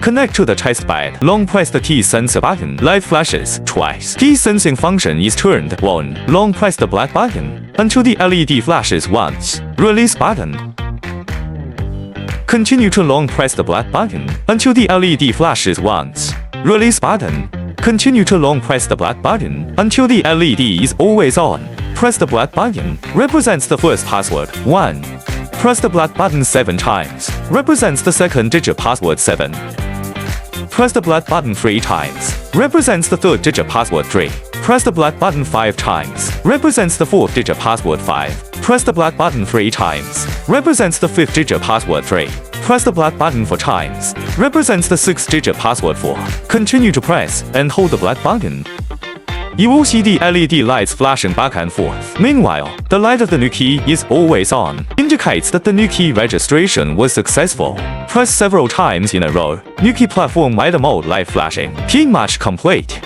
Connect to the test bed. Long press the key sensor button. Light flashes twice. Key sensing function is turned on. Long press the black button until the LED flashes once. Release button. Continue to long press the black button until the LED flashes once. Release button. Continue to long press the black button until the LED is always on. Press the black button. Represents the first password 1. Press the black button 7 times. Represents the second digit password 7. Press the black button 3 times. Represents the third digit password 3. Press the black button 5 times. Represents the fourth digit password 5. Press the black button 3 times. Represents the fifth digit password 3. Press the black button 4 times. Represents the sixth digit password 4. Continue to press and hold the black button. You will see the LED lights flashing back and forth. Meanwhile, the light of the new key is always on. Indicates that the new key registration was successful. Press several times in a row. New key platform idle mode light flashing. Key match complete.